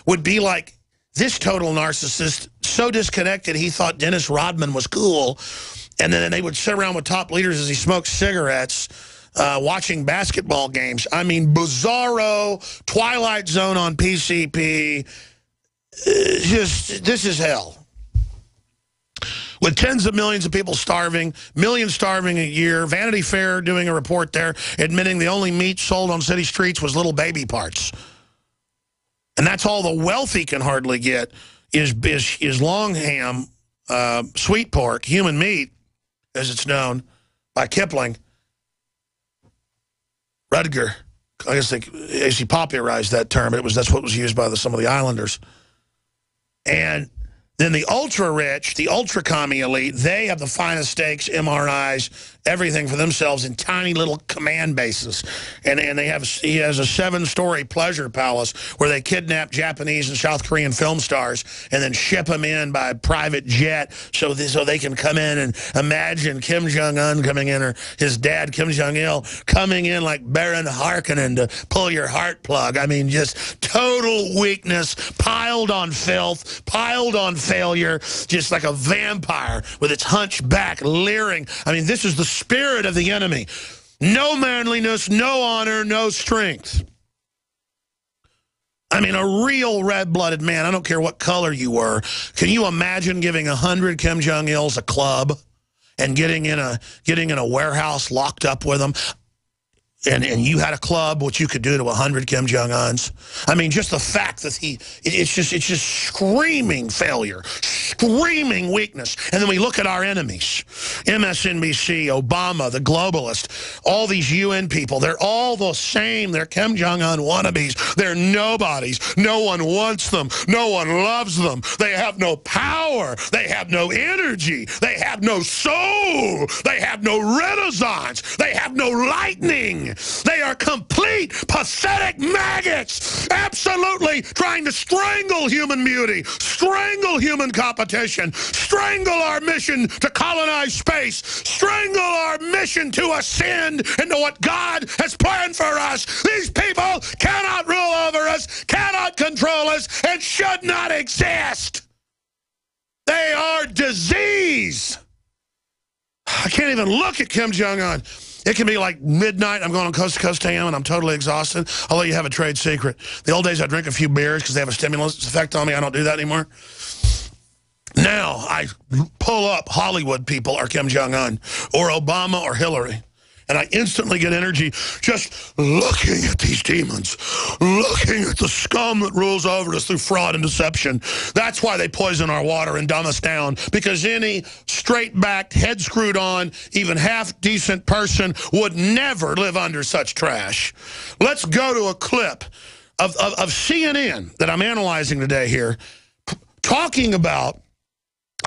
would be like this total narcissist, so disconnected he thought Dennis Rodman was cool, and then they would sit around with top leaders as he smoked cigarettes, watching basketball games. I mean, bizarro, Twilight Zone on PCP. This is hell. With tens of millions of people starving, millions starving a year, Vanity Fair doing a report there admitting the only meat sold on city streets was little baby parts. And that's all the wealthy can hardly get is long ham, sweet pork, human meat, as it's known by Kipling. Rutger, I guess he popularized that term. That's what was used by some of the islanders. And then the ultra-rich, the ultra-commie elite, they have the finest steaks, MRIs, everything for themselves in tiny little command bases. And he has a 7-story pleasure palace where they kidnap Japanese and South Korean film stars and then ship them in by private jet so they can come in and imagine Kim Jong-un coming in, or his dad, Kim Jong-il, coming in like Baron Harkonnen to pull your heart plug. I mean, just total weakness, piled on filth, piled on failure, just like a vampire with its hunched back, leering. I mean, this is the spirit of the enemy. No manliness, no honor, no strength. I mean, a real red-blooded man. I don't care what color you were. Can you imagine giving 100 Kim Jong-ils a club and getting in a warehouse locked up with them? And you had a club, what you could do to 100 Kim Jong-uns. I mean, just the fact that it's just screaming failure, screaming weakness. And then we look at our enemies, MSNBC, Obama, the globalist, all these UN people. They're all the same. They're Kim Jong-un wannabes. They're nobodies. No one wants them. No one loves them. They have no power. They have no energy. They have no soul. They have no renaissance. They have no lightning. They are complete, pathetic maggots, absolutely trying to strangle human beauty, strangle human competition, strangle our mission to colonize space, strangle our mission to ascend into what God has planned for us. These people cannot rule over us, cannot control us, and should not exist. They are disease. I can't even look at Kim Jong-un. It can be like midnight, I'm going on Coast to Coast AM, and I'm totally exhausted. I'll let you have a trade secret. The old days, I'd drink a few beers because they have a stimulant effect on me. I don't do that anymore. Now, I pull up Hollywood people or Kim Jong-un or Obama or Hillary, and I instantly get energy just looking at these demons, looking at the scum that rules over us through fraud and deception. That's why they poison our water and dumb us down, because any straight-backed, head-screwed-on, even half-decent person would never live under such trash. Let's go to a clip of CNN that I'm analyzing today here, talking about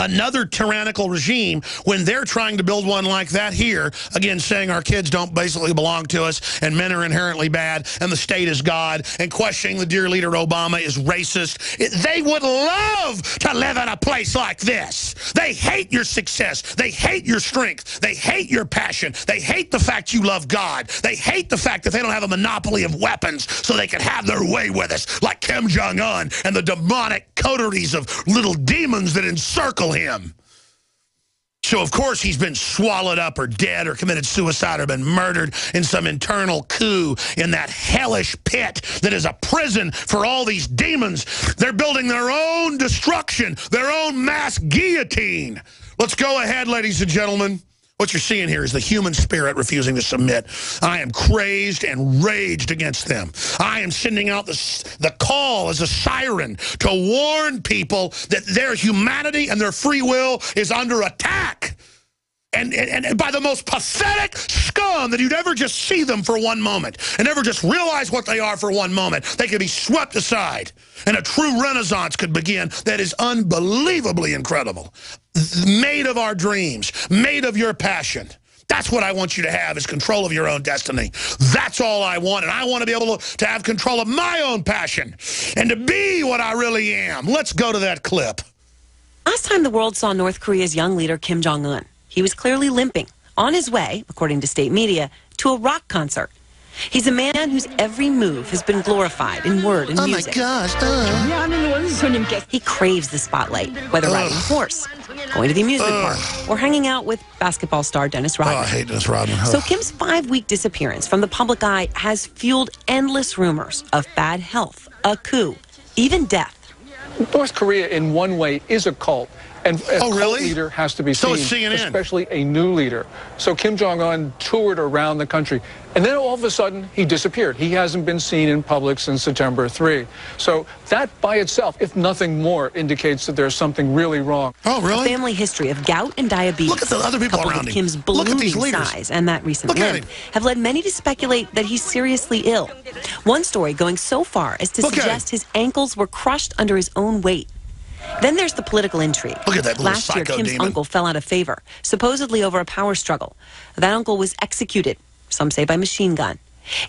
another tyrannical regime when they're trying to build one like that here, again, saying our kids don't basically belong to us and men are inherently bad and the state is God, and questioning the dear leader Obama is racist. They would love to live in a place like this. They hate your success. They hate your strength. They hate your passion. They hate the fact you love God. They hate the fact that they don't have a monopoly of weapons so they can have their way with us, like Kim Jong-un and the demonic coteries of little demons that encircle him. So, of course, he's been swallowed up or dead or committed suicide or been murdered in some internal coup in that hellish pit that is a prison for all these demons. They're building their own destruction, their own mass guillotine. Let's go ahead, ladies and gentlemen. What you're seeing here is the human spirit refusing to submit. I am crazed and raged against them. I am sending out the call as a siren to warn people that their humanity and their free will is under attack. And by the most pathetic scum that you'd ever just see them for one moment and ever just realize what they are for one moment. They could be swept aside and a true renaissance could begin that is unbelievably incredible. Made of our dreams, made of your passion. That's what I want you to have, is control of your own destiny. That's all I want, and I want to be able to have control of my own passion and to be what I really am. Let's go to that clip. Last time the world saw North Korea's young leader, Kim Jong-un, he was clearly limping, on his way, according to state media, to a rock concert. He's a man whose every move has been glorified in word and music. Oh my gosh. He craves the spotlight, whether riding a horse, going to the amusement park, or hanging out with basketball star Dennis Rodman. Oh, I hate Dennis Rodman. So Kim's 5-week disappearance from the public eye has fueled endless rumors of bad health, a coup, even death. North Korea, in one way, is a cult. And a cult leader has to be So seen, it's CNN. especially a new leader. So Kim Jong-un toured around the country, and then all of a sudden, he disappeared. He hasn't been seen in public since September 3. So that by itself, if nothing more, indicates that there's something really wrong. Oh, really? A family history of gout and diabetes, Look at the other people coupled around with him. Kim's Look at these ballooning leaders. size and that recent Look at limp, him. have led many to speculate that he's seriously ill. One story going so far as to Look at suggest his ankles were crushed under his own weight. Then there's the political intrigue. Look at that little Last year, psycho Kim's demon. uncle fell out of favor, supposedly over a power struggle. That uncle was executed, some say by machine gun.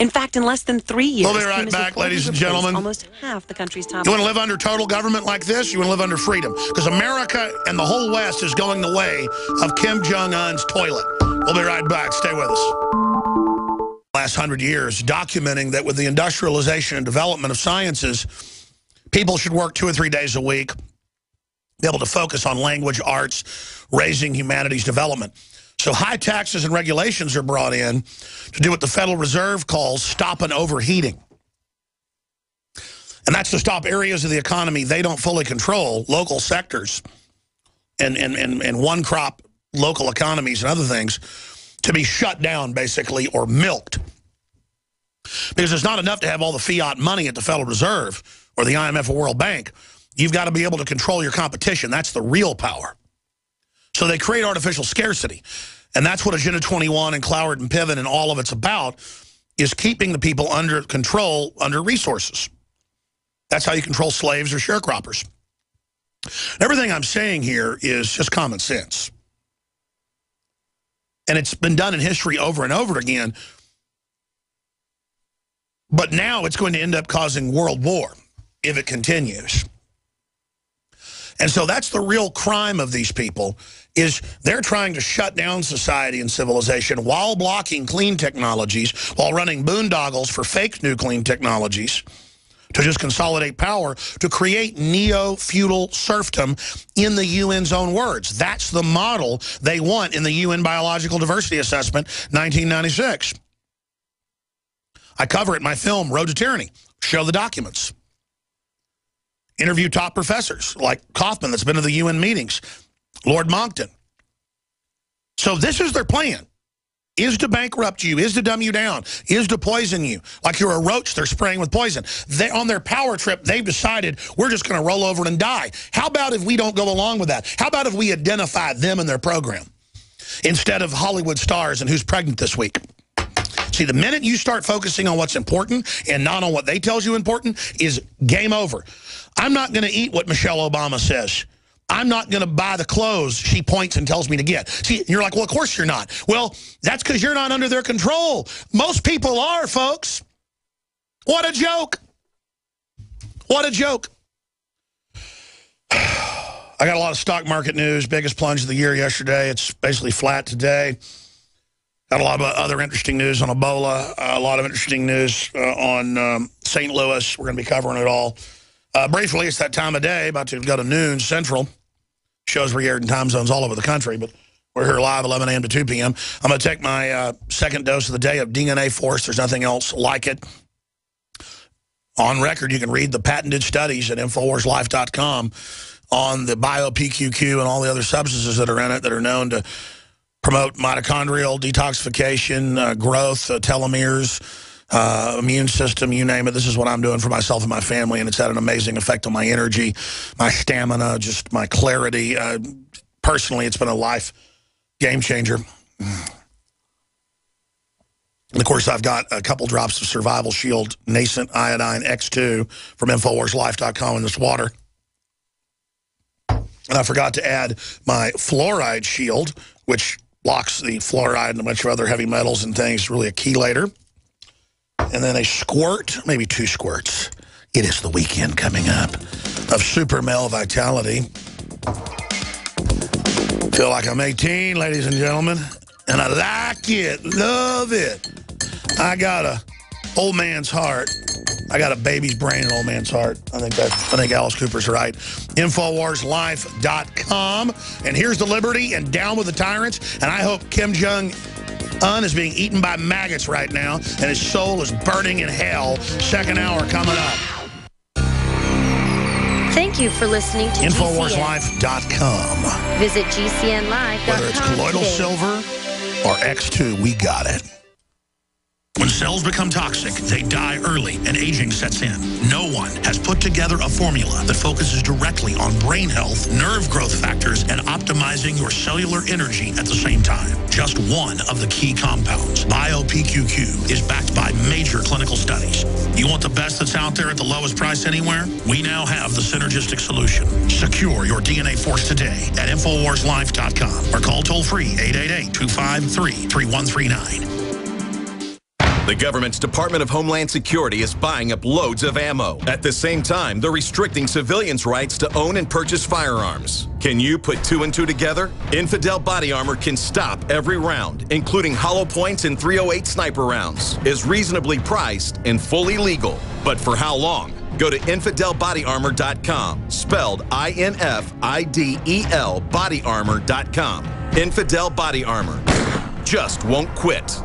In fact, in less than 3 years, We'll be right Kim has back, reportedly ladies and replaced gentlemen. almost half the country's top. You want to live under total government like this? You want to live under freedom? Because America and the whole West is going the way of Kim Jong-un's toilet. We'll be right back. Stay with us. Last 100 years, documenting that with the industrialization and development of sciences, people should work 2 or 3 days a week, be able to focus on language, arts, raising humanity's development. So high taxes and regulations are brought in to do what the Federal Reserve calls stopping overheating. And that's to stop areas of the economy they don't fully control, local sectors, and one-crop local economies and other things, to be shut down, basically, or milked. Because it's not enough to have all the fiat money at the Federal Reserve or the IMF or World Bank. You've got to be able to control your competition. That's the real power. So they create artificial scarcity. And that's what Agenda 21 and Cloward and Piven and all of it's about, is keeping the people under control, under resources. That's how you control slaves or sharecroppers. Everything I'm saying here is just common sense. And it's been done in history over and over again. But now it's going to end up causing world war if it continues. And so that's the real crime of these people, is they're trying to shut down society and civilization while blocking clean technologies, while running boondoggles for fake new clean technologies to just consolidate power, to create neo-feudal serfdom in the UN's own words. That's the model they want in the UN Biological Diversity Assessment, 1996. I cover it in my film, Road to Tyranny. Show the documents. Interview top professors like Kaufman, that's been to the UN meetings, Lord Monckton. So this is their plan, is to bankrupt you, is to dumb you down, is to poison you. Like you're a roach they're spraying with poison. On their power trip, they've decided we're just going to roll over and die. How about if we don't go along with that? How about if we identify them in their program instead of Hollywood stars and who's pregnant this week? See, the minute you start focusing on what's important and not on what they tells you important is game over. I'm not going to eat what Michelle Obama says. I'm not going to buy the clothes she points and tells me to get. See, you're like, well, of course you're not. Well, that's because you're not under their control. Most people are, folks. What a joke. What a joke. I got a lot of stock market news. Biggest plunge of the year yesterday. It's basically flat today. Got a lot of other interesting news on Ebola, a lot of interesting news on St. Louis. We're going to be covering it all. Briefly, it's that time of day, about to go to noon Central. Shows were aired in time zones all over the country, but we're here live 11 a.m. to 2 p.m. I'm going to take my second dose of the day of DNA Force. There's nothing else like it. On record, you can read the patented studies at InfoWarsLife.com on the bio-PQQ and all the other substances that are in it that are known to promote mitochondrial detoxification, growth, telomeres, immune system, you name it. This is what I'm doing for myself and my family, and it's had an amazing effect on my energy, my stamina, just my clarity. Personally, it's been a life game changer. And of course, I've got a couple drops of Survival Shield Nascent Iodine X2 from InfoWarsLife.com in this water. And I forgot to add my Fluoride Shield, which blocks the fluoride and a bunch of other heavy metals and things, really a chelator. And then a squirt, maybe 2 squirts. It is the weekend coming up of Super Male Vitality. Feel like I'm 18, ladies and gentlemen. And I like it, love it. I got a Old man's heart. I got a baby's brain and old man's heart. I think Alice Cooper's right. InfoWarsLife.com. And here's the liberty and down with the tyrants. And I hope Kim Jong-un is being eaten by maggots right now, and his soul is burning in hell. Second hour coming up. Thank you for listening to InfoWarsLife.com. Visit GCNlive.com. Whether it's colloidal silver or X2, we got it. When cells become toxic, they die early and aging sets in. No one has put together a formula that focuses directly on brain health, nerve growth factors, and optimizing your cellular energy at the same time. Just one of the key compounds, BioPQQ, is backed by major clinical studies. You want the best that's out there at the lowest price anywhere? We now have the synergistic solution. Secure your DNA force today at InfoWarsLife.com or call toll-free 888-253-3139. The government's Department of Homeland Security is buying up loads of ammo. At the same time, they're restricting civilians' rights to own and purchase firearms. Can you put two and two together? Infidel Body Armor can stop every round, including hollow points and .308 sniper rounds, is reasonably priced and fully legal. But for how long? Go to InfidelBodyArmor.com, spelled INFIDEL bodyarmor.com. Infidel Body Armor just won't quit.